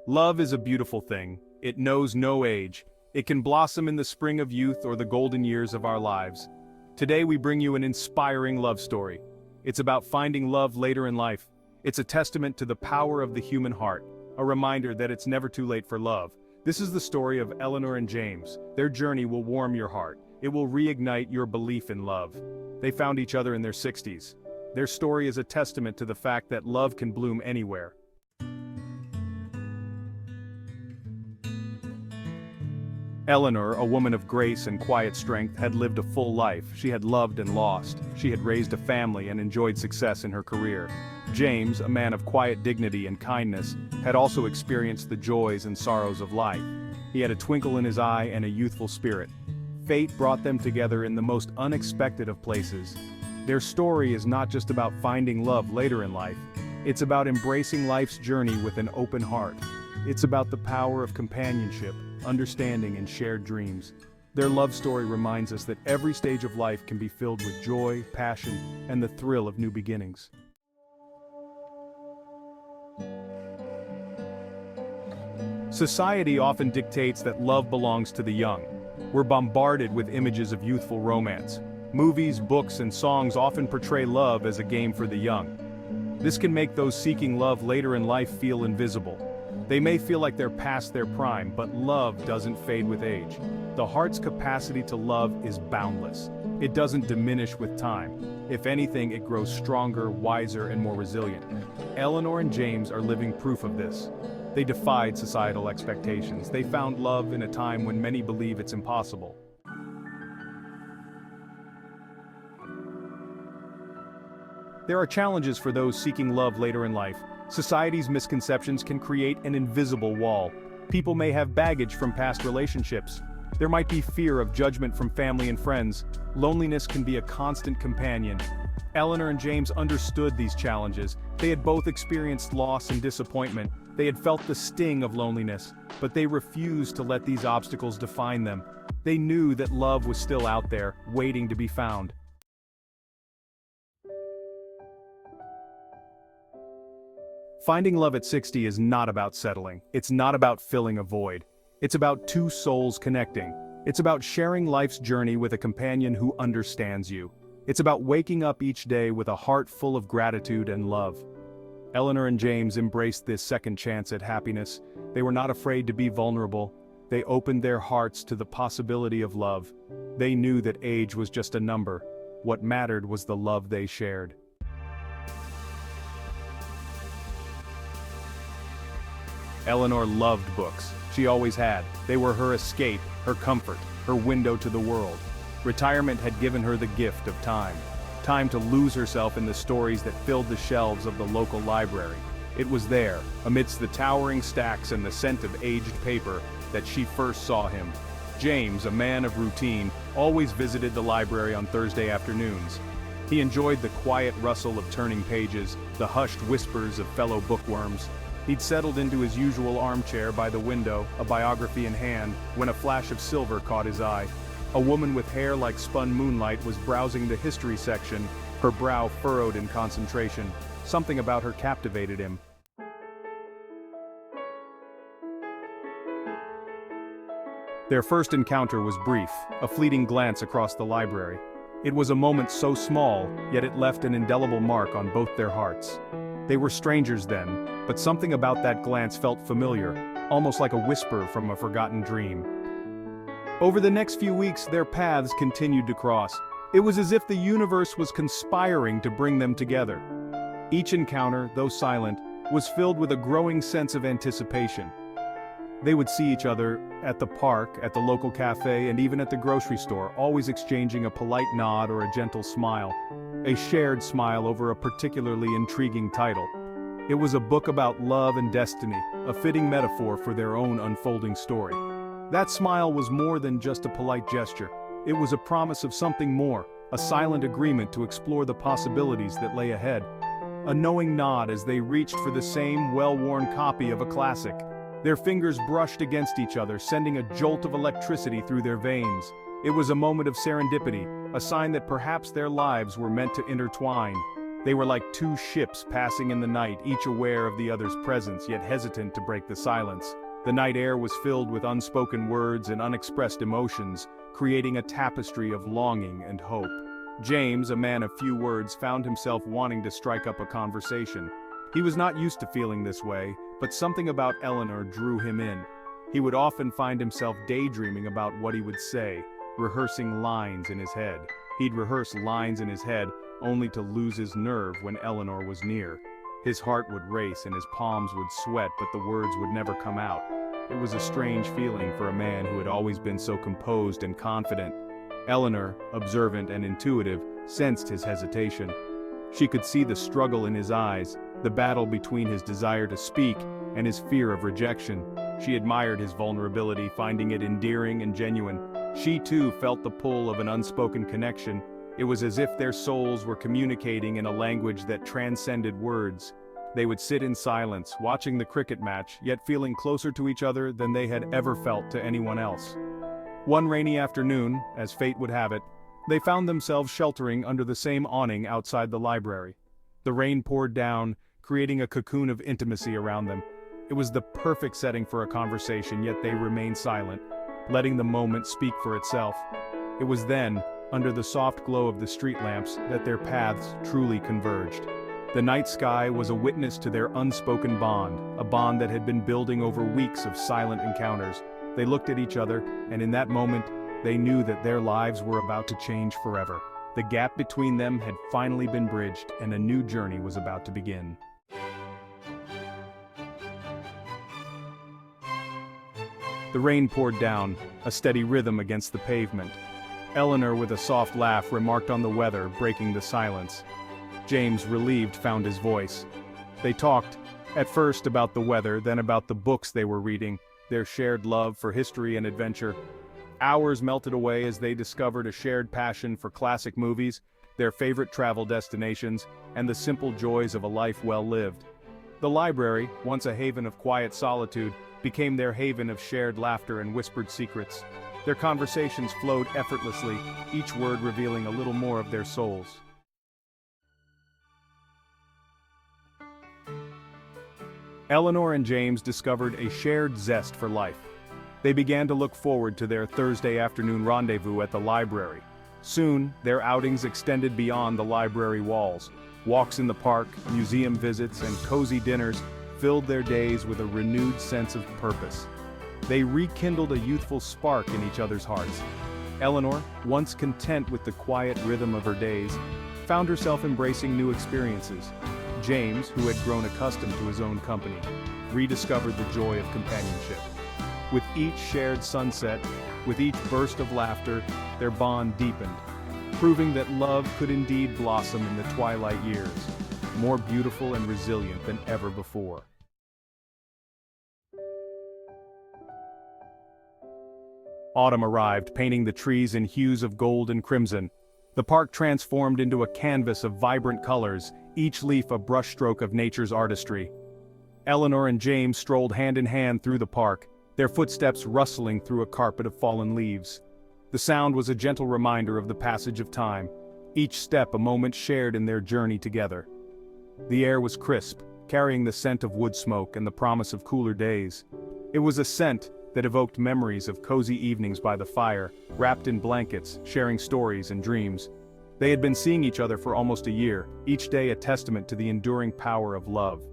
Love is a beautiful thing. It knows no age. It can blossom in the spring of youth or the golden years of our lives. Today we bring you an inspiring love story. It's about finding love later in life. It's a testament to the power of the human heart, a reminder that it's never too late for love. This is the story of Eleanor and James. Their journey will warm your heart. It will reignite your belief in love. They found each other in their 60s. Their story is a testament to the fact that love can bloom anywhere. Eleanor, a woman of grace and quiet strength, had lived a full life. She had loved and lost. She had raised a family and enjoyed success in her career. James, a man of quiet dignity and kindness, had also experienced the joys and sorrows of life. He had a twinkle in his eye and a youthful spirit. Fate brought them together in the most unexpected of places. Their story is not just about finding love later in life. It's about embracing life's journey with an open heart. It's about the power of companionship, understanding, and shared dreams. Their love story reminds us that every stage of life can be filled with joy, passion, and the thrill of new beginnings. Society often dictates that love belongs to the young. We're bombarded with images of youthful romance. Movies, books, and songs often portray love as a game for the young. This can make those seeking love later in life feel invisible. They may feel like they're past their prime, but love doesn't fade with age. The heart's capacity to love is boundless. It doesn't diminish with time. If anything, it grows stronger, wiser, and more resilient. Eleanor and James are living proof of this. They defied societal expectations. They found love in a time when many believe it's impossible. There are challenges for those seeking love later in life. Society's misconceptions can create an invisible wall. People may have baggage from past relationships. There might be fear of judgment from family and friends. Loneliness can be a constant companion. Eleanor and James understood these challenges. They had both experienced loss and disappointment. They had felt the sting of loneliness, but they refused to let these obstacles define them. They knew that love was still out there, waiting to be found. Finding love at 60 is not about settling. It's not about filling a void. It's about two souls connecting. It's about sharing life's journey with a companion who understands you. It's about waking up each day with a heart full of gratitude and love. Eleanor and James embraced this second chance at happiness. They were not afraid to be vulnerable. They opened their hearts to the possibility of love. They knew that age was just a number. What mattered was the love they shared. Eleanor loved books. She always had. They were her escape, her comfort, her window to the world. Retirement had given her the gift of time. Time to lose herself in the stories that filled the shelves of the local library. It was there, amidst the towering stacks and the scent of aged paper, that she first saw him. James, a man of routine, always visited the library on Thursday afternoons. He enjoyed the quiet rustle of turning pages, the hushed whispers of fellow bookworms. He'd settled into his usual armchair by the window, a biography in hand, when a flash of silver caught his eye. A woman with hair like spun moonlight was browsing the history section, her brow furrowed in concentration. Something about her captivated him. Their first encounter was brief, a fleeting glance across the library. It was a moment so small, yet it left an indelible mark on both their hearts. They were strangers then, but something about that glance felt familiar, almost like a whisper from a forgotten dream. Over the next few weeks, their paths continued to cross. It was as if the universe was conspiring to bring them together. Each encounter, though silent, was filled with a growing sense of anticipation. They would see each other at the park, at the local cafe, and even at the grocery store, always exchanging a polite nod or a gentle smile. A shared smile over a particularly intriguing title. It was a book about love and destiny, a fitting metaphor for their own unfolding story. That smile was more than just a polite gesture. It was a promise of something more, a silent agreement to explore the possibilities that lay ahead. A knowing nod as they reached for the same well-worn copy of a classic. Their fingers brushed against each other, sending a jolt of electricity through their veins. It was a moment of serendipity, a sign that perhaps their lives were meant to intertwine. They were like two ships passing in the night, each aware of the other's presence, yet hesitant to break the silence. The night air was filled with unspoken words and unexpressed emotions, creating a tapestry of longing and hope. James, a man of few words, found himself wanting to strike up a conversation. He was not used to feeling this way, but something about Eleanor drew him in. He would often find himself daydreaming about what he would say, rehearsing lines in his head. He'd rehearse lines in his head, only to lose his nerve when Eleanor was near. His heart would race and his palms would sweat, but the words would never come out. It was a strange feeling for a man who had always been so composed and confident. Eleanor, observant and intuitive, sensed his hesitation. She could see the struggle in his eyes, the battle between his desire to speak and his fear of rejection. She admired his vulnerability, finding it endearing and genuine. She too felt the pull of an unspoken connection. It was as if their souls were communicating in a language that transcended words. They would sit in silence, watching the cricket match, yet feeling closer to each other than they had ever felt to anyone else. One rainy afternoon, as fate would have it, they found themselves sheltering under the same awning outside the library. The rain poured down, creating a cocoon of intimacy around them. It was the perfect setting for a conversation, yet they remained silent, letting the moment speak for itself. It was then, under the soft glow of the street lamps, that their paths truly converged. The night sky was a witness to their unspoken bond, a bond that had been building over weeks of silent encounters. They looked at each other, and in that moment, they knew that their lives were about to change forever. The gap between them had finally been bridged, and a new journey was about to begin. The rain poured down, a steady rhythm against the pavement. Eleanor, with a soft laugh, remarked on the weather, breaking the silence. James, relieved, found his voice. They talked, at first about the weather, then about the books they were reading, their shared love for history and adventure. Hours melted away as they discovered a shared passion for classic movies, their favorite travel destinations, and the simple joys of a life well lived. The library, once a haven of quiet solitude, became their haven of shared laughter and whispered secrets. Their conversations flowed effortlessly, each word revealing a little more of their souls. Eleanor and James discovered a shared zest for life. They began to look forward to their Thursday afternoon rendezvous at the library. Soon, their outings extended beyond the library walls. Walks in the park, museum visits, and cozy dinners filled their days with a renewed sense of purpose. They rekindled a youthful spark in each other's hearts. Eleanor, once content with the quiet rhythm of her days, found herself embracing new experiences. James, who had grown accustomed to his own company, rediscovered the joy of companionship. With each shared sunset, with each burst of laughter, their bond deepened, proving that love could indeed blossom in the twilight years, more beautiful and resilient than ever before. Autumn arrived, painting the trees in hues of gold and crimson. The park transformed into a canvas of vibrant colors, each leaf a brushstroke of nature's artistry. Eleanor and James strolled hand in hand through the park, their footsteps rustling through a carpet of fallen leaves. The sound was a gentle reminder of the passage of time, each step a moment shared in their journey together. The air was crisp, carrying the scent of wood smoke and the promise of cooler days. It was a scent that evoked memories of cozy evenings by the fire, wrapped in blankets, sharing stories and dreams. They had been seeing each other for almost a year, each day a testament to the enduring power of love.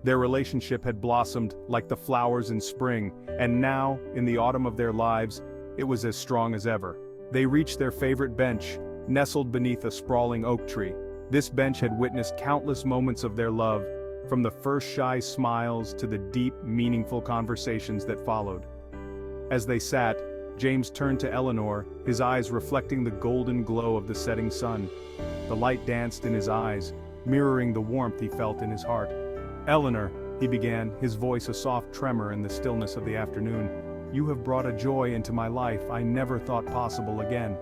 Their relationship had blossomed like the flowers in spring, and now, in the autumn of their lives, it was as strong as ever. They reached their favorite bench, nestled beneath a sprawling oak tree. This bench had witnessed countless moments of their love, from the first shy smiles to the deep, meaningful conversations that followed. As they sat, James turned to Eleanor, his eyes reflecting the golden glow of the setting sun. The light danced in his eyes, mirroring the warmth he felt in his heart. "Eleanor," he began, his voice a soft tremor in the stillness of the afternoon, "you have brought a joy into my life I never thought possible again."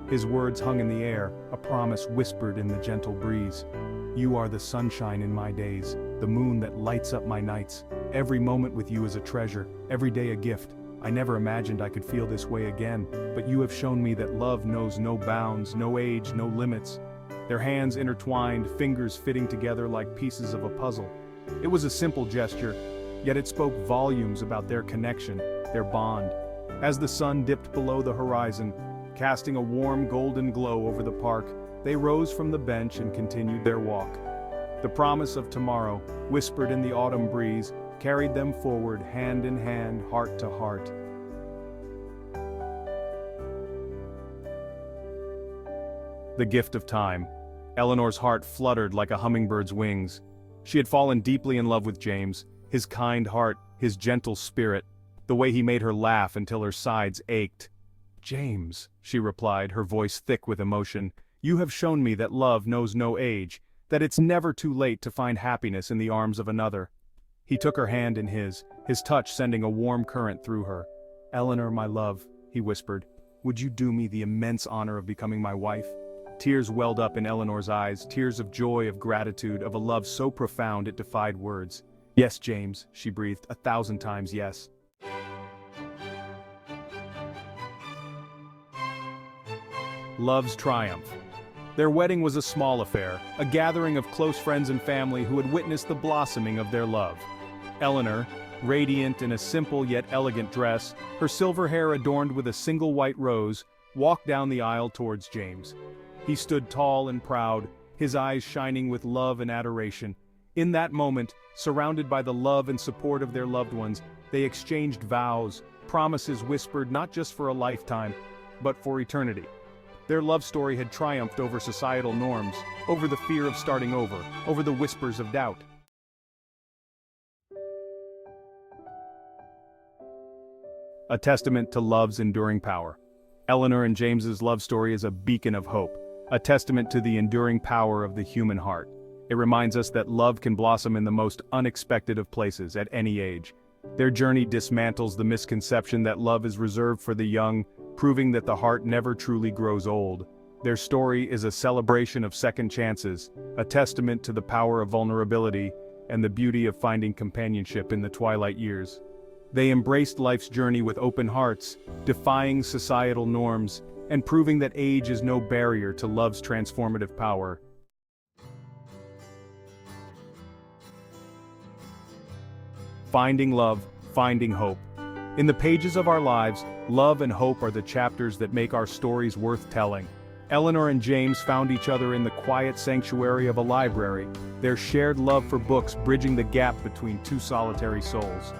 His words hung in the air, a promise whispered in the gentle breeze. "You are the sunshine in my days, the moon that lights up my nights. Every moment with you is a treasure, every day a gift. I never imagined I could feel this way again, but you have shown me that love knows no bounds, no age, no limits." their hands intertwined, fingers fitting together like pieces of a puzzle. It was a simple gesture, yet it spoke volumes about their connection, their bond. As the sun dipped below the horizon, casting a warm golden glow over the park, they rose from the bench and continued their walk. The promise of tomorrow, whispered in the autumn breeze, carried them forward, hand in hand, heart to heart. The gift of time. Eleanor's heart fluttered like a hummingbird's wings. She had fallen deeply in love with James, his kind heart, his gentle spirit, the way he made her laugh until her sides ached. "James," she replied, her voice thick with emotion, "you have shown me that love knows no age, that it's never too late to find happiness in the arms of another." He took her hand in his touch sending a warm current through her. "Eleanor, my love," he whispered, "would you do me the immense honor of becoming my wife?" Tears welled up in Eleanor's eyes, tears of joy, of gratitude, of a love so profound it defied words. "Yes, James," she breathed, 1,000 times yes. Love's triumph. Their wedding was a small affair, a gathering of close friends and family who had witnessed the blossoming of their love. Eleanor, radiant in a simple yet elegant dress, her silver hair adorned with a single white rose, walked down the aisle towards James. He stood tall and proud, his eyes shining with love and adoration. In that moment, surrounded by the love and support of their loved ones, they exchanged vows, promises whispered not just for a lifetime, but for eternity. Their love story had triumphed over societal norms, over the fear of starting over the whispers of doubt. A testament to love's enduring power. Eleanor and James's love story is a beacon of hope, a testament to the enduring power of the human heart. It reminds us that love can blossom in the most unexpected of places at any age. Their journey dismantles the misconception that love is reserved for the young, proving that the heart never truly grows old. Their story is a celebration of second chances, a testament to the power of vulnerability and the beauty of finding companionship in the twilight years. They embraced life's journey with open hearts, defying societal norms, and proving that age is no barrier to love's transformative power. Finding love, finding hope. In the pages of our lives, love and hope are the chapters that make our stories worth telling. Eleanor and James found each other in the quiet sanctuary of a library, their shared love for books bridging the gap between two solitary souls.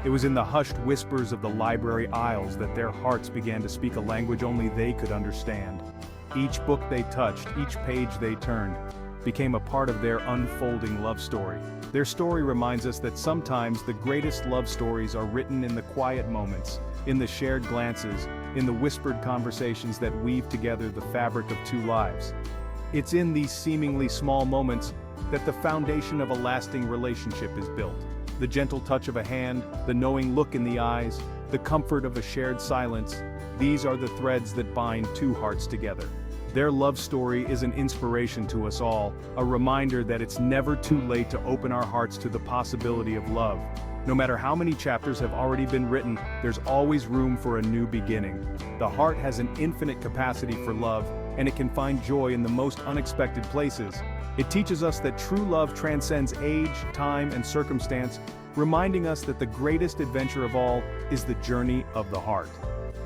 It was in the hushed whispers of the library aisles that their hearts began to speak a language only they could understand. Each book they touched, each page they turned, became a part of their unfolding love story. Their story reminds us that sometimes the greatest love stories are written in the quiet moments, in the shared glances, in the whispered conversations that weave together the fabric of two lives. It's in these seemingly small moments that the foundation of a lasting relationship is built. The gentle touch of a hand, the knowing look in the eyes, the comfort of a shared silence, these are the threads that bind two hearts together. Their love story is an inspiration to us all, a reminder that it's never too late to open our hearts to the possibility of love. No matter how many chapters have already been written, there's always room for a new beginning. The heart has an infinite capacity for love, and it can find joy in the most unexpected places. It teaches us that true love transcends age, time, and circumstance, reminding us that the greatest adventure of all is the journey of the heart.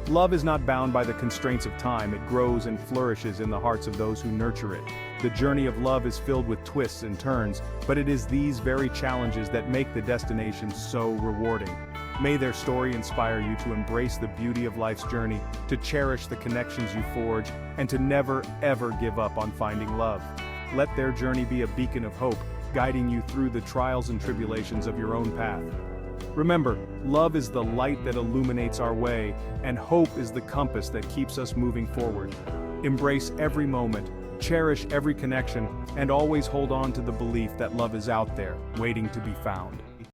Love is not bound by the constraints of time, it grows and flourishes in the hearts of those who nurture it. The journey of love is filled with twists and turns, but it is these very challenges that make the destination so rewarding. May their story inspire you to embrace the beauty of life's journey, to cherish the connections you forge, and to never, ever give up on finding love. Let their journey be a beacon of hope, guiding you through the trials and tribulations of your own path. Remember, love is the light that illuminates our way, and hope is the compass that keeps us moving forward. Embrace every moment, cherish every connection, and always hold on to the belief that love is out there, waiting to be found.